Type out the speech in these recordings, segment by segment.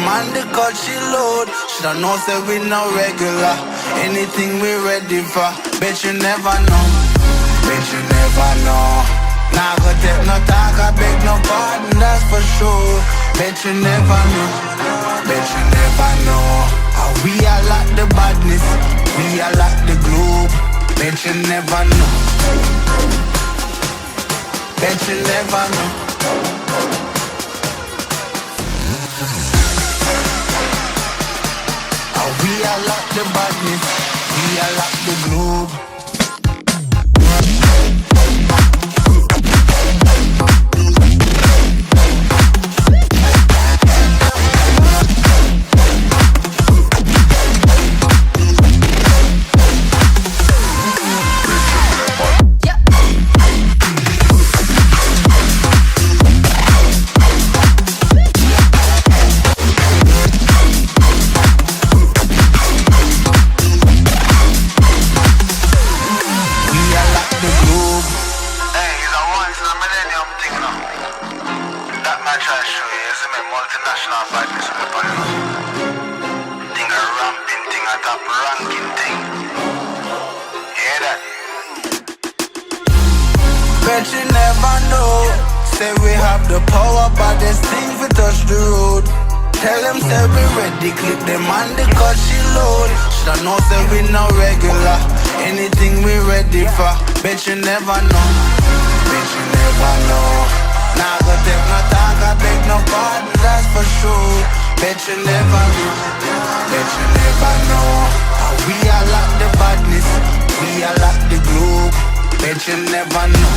on the cut, she load. Shoulda know say we no regular. Anything we ready for. Bet you never know. Bet you never know. Nah go take no talk, I beg no pardon, that's for sure. Bet you never know. Bet you never know. How we are like the badness, we are like the globe. Bet you never know. Bet you never know. How we are like the badness, we are like the globe. Bet you never know. Say we have the power, but this thing we touch the road. Tell them say we ready, click them on the cut, she load. Shoulda know say we no regular. Anything we ready for. Bet you never know. Bet you never know. Nah go take no talk, I beg no pardon, that's for sure. Bet you never know. Bet you never know. How we are like the badness, we are like the globe. Bet you never know.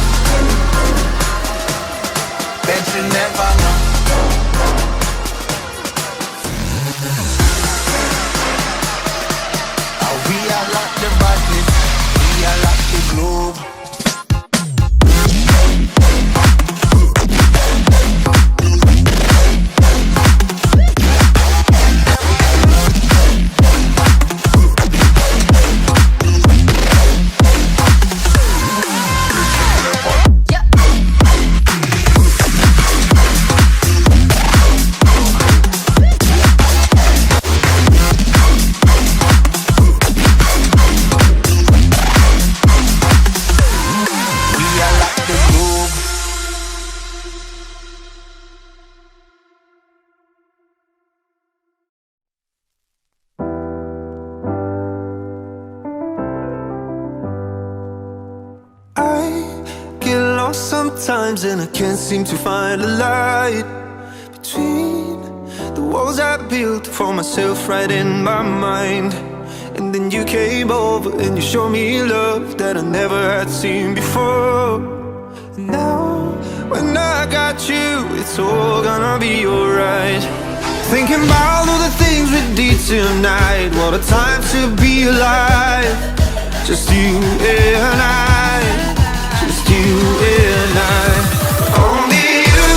Bet you never know. How we are like the badness, we are like the globe. Sometimes and I can't seem to find a light between the walls I built for myself right in my mind. And then you came over and you showed me love that I never had seen before. And now when I got you, it's all gonna be alright. Thinking about all the things we did tonight. What a time to be alive. Just you and I. Just you and I. Only you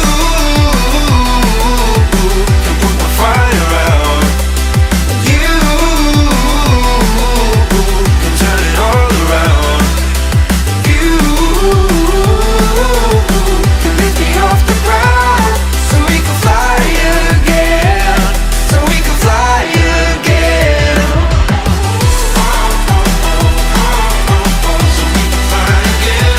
can put my fire out. You can turn it all around. You can lift me off the ground, so we can fly again. So we can fly again. So we can fly again.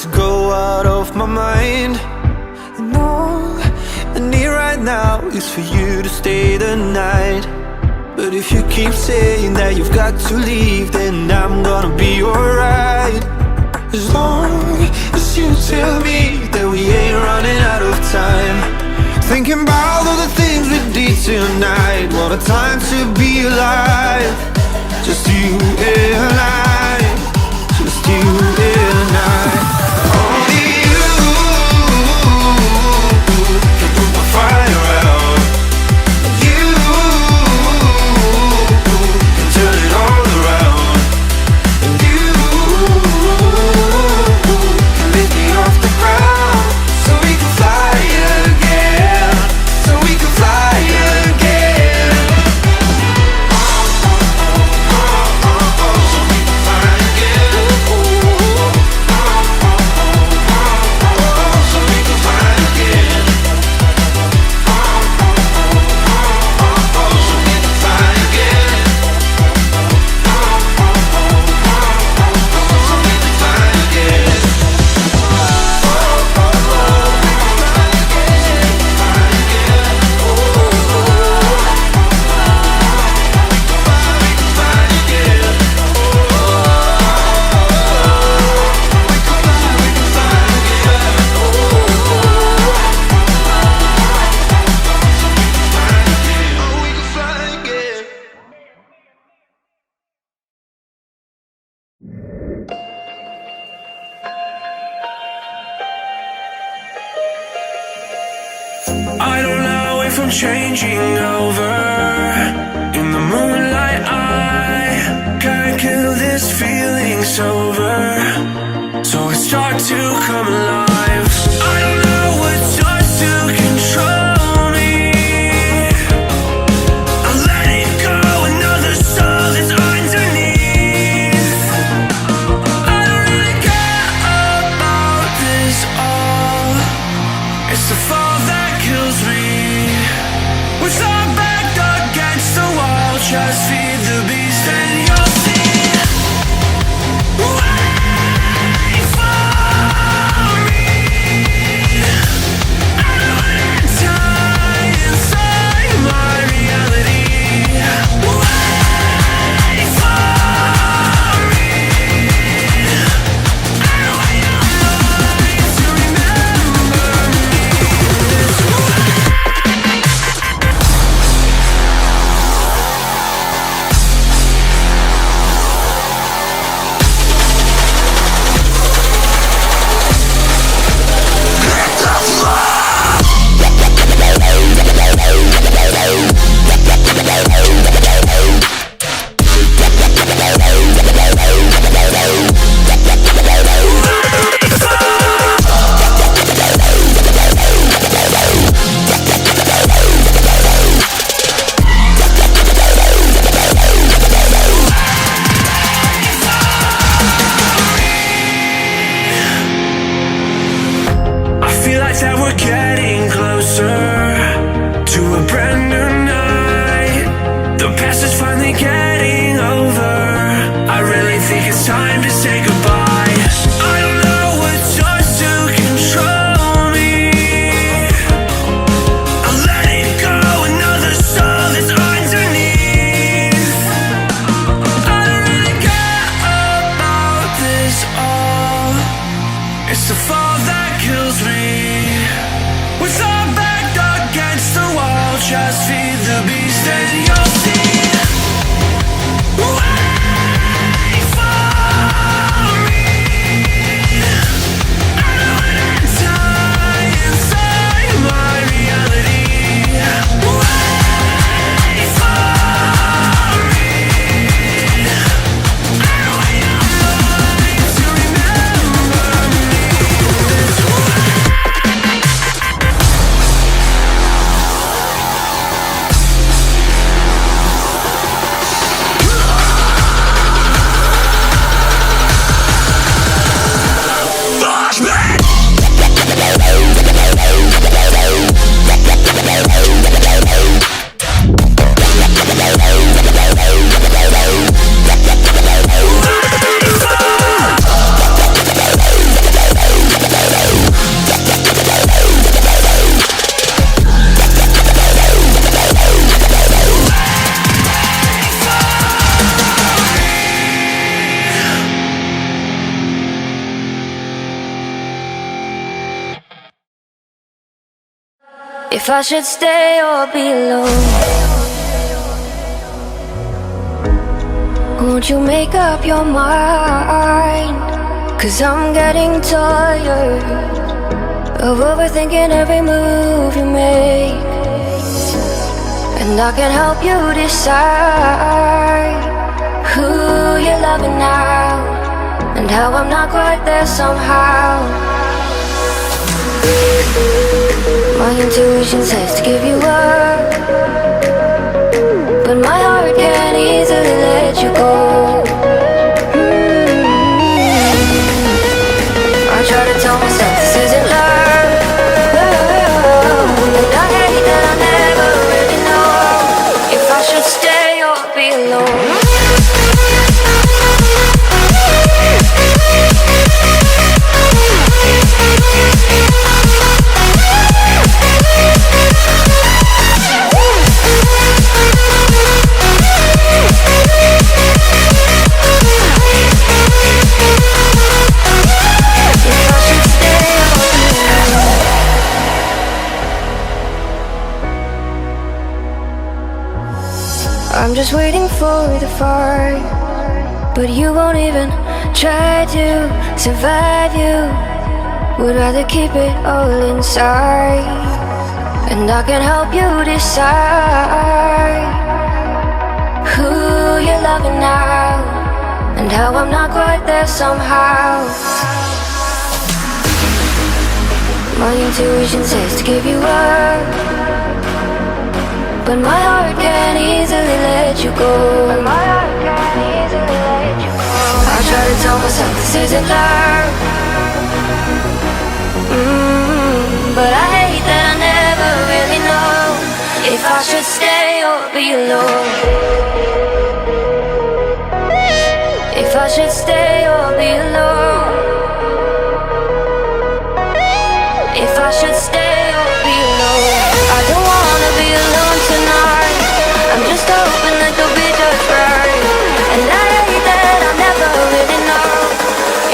To go out of my mind. And all I need right now is for you to stay the night. But if you keep saying that you've got to leave, then I'm gonna be alright. As long as you tell me that we ain't running out of time. Thinking about all the things we did tonight. What a time to be alive. Just you and I. Just you and I. Fire out. You can turn it all around. And you can lift me off the ground, changing over. In the moonlight I can't kill this feeling sober. So I start to come alive. I don't know what starts to control me. I let it go, another soul that's underneath. I don't really care about this all. It's the fall that kills me. With our back against the wall, just feed the beast and you'll see. Wait for me. I don't wanna die inside my reality. Wait for me. I don't want your mind to remember me this way. That we're getting closer to a brand new night. The past is finally getting over. I really think it's time to say goodbye. I don't know what starts to control me. I let it go, another soul that's underneath. I don't really care about this all. It's the fall that kills me. With our back against the wall, just feed the beast and you'll see. Wait for me. I don't wanna die inside my reality. Wait for me. I don't want your mind to remember me this way. If I should stay or be alone, won't you make up your mind? 'Cause I'm getting tired of overthinking every move you make. And I can help you decide who you're loving now, and how I'm not quite there somehow. My intuition says to give you up, but my heart can't easily let you go. I try to tell myself this isn't love, and I hate that I never really know if I should stay or be alone. I'm just waiting for the fire, but you won't even try to survive. You would rather keep it all inside. and I can help you decide who you're loving now, and how I'm not quite there somehow. My intuition says to give you up, but my heart can't easily let you go. I try to tell myself this isn't love, but I hate that I never really know if I should stay or be alone. If I should stay or be alone. If I should stay or be alone. I don't wanna be alone tonight. I'm just hoping that you'll be just right. And I hate that I never really know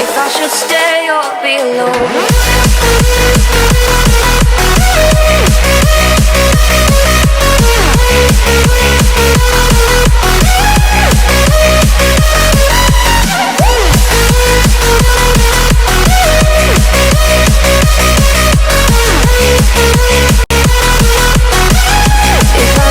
if I should stay or be alone. If I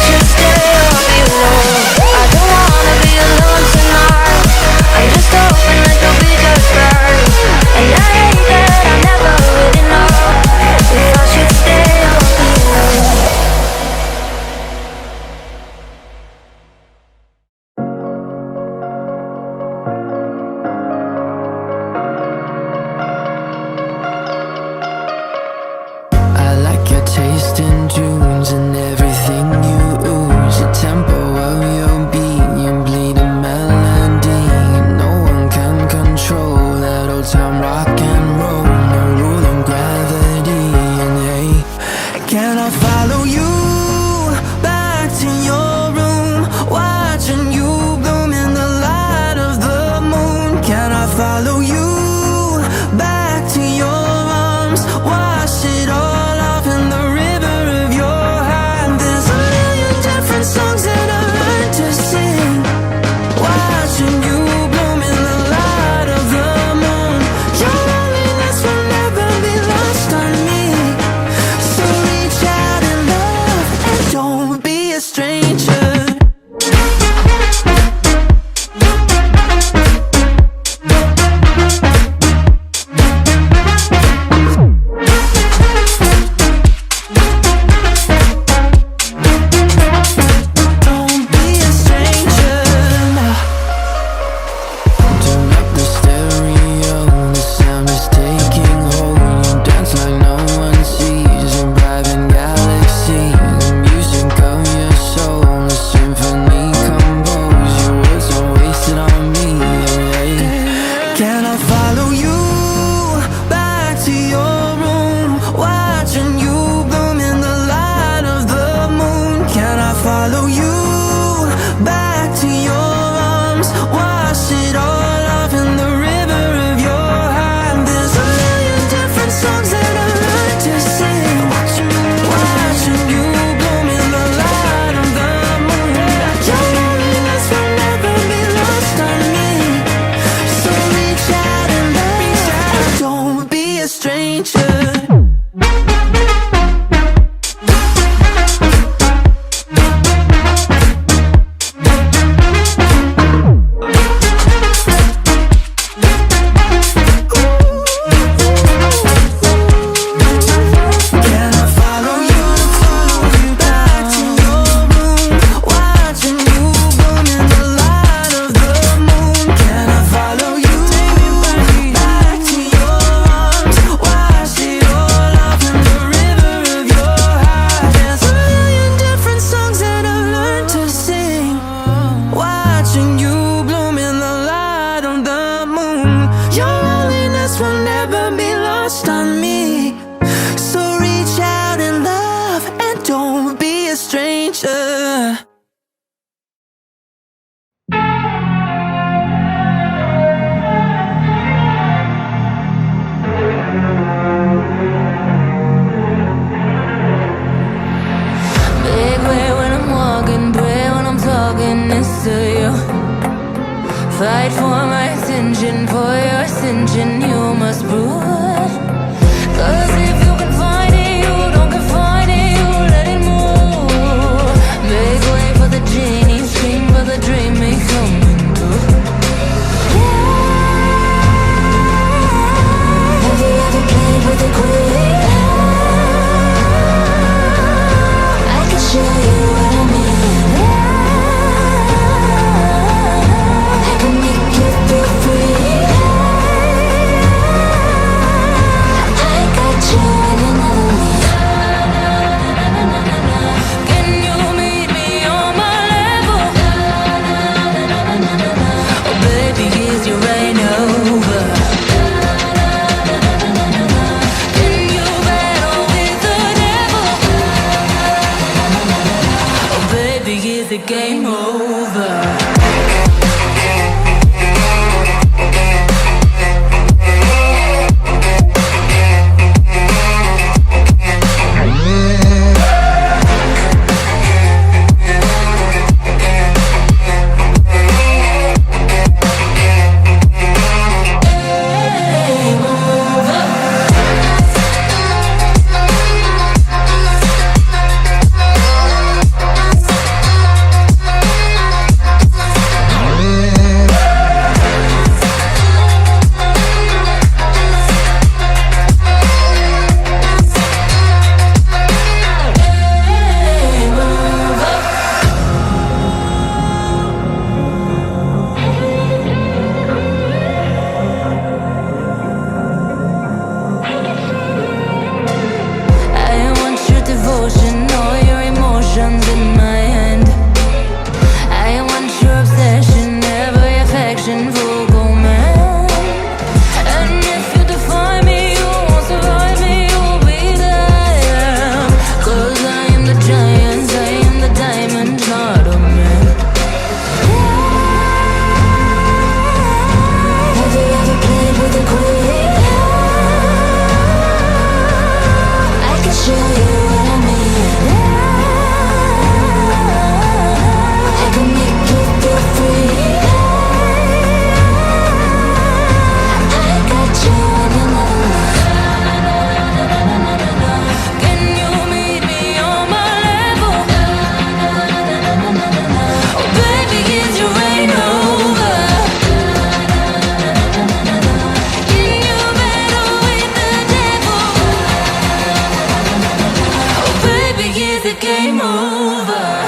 game over.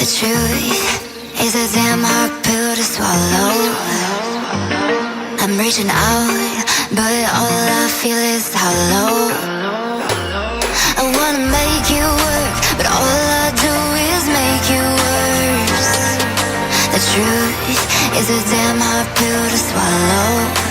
The truth is a damn hard pill to swallow. I'm reaching out, but all I feel is hollow. I wanna make you work, but all I do is make you worse. The truth is a damn hard pill to swallow.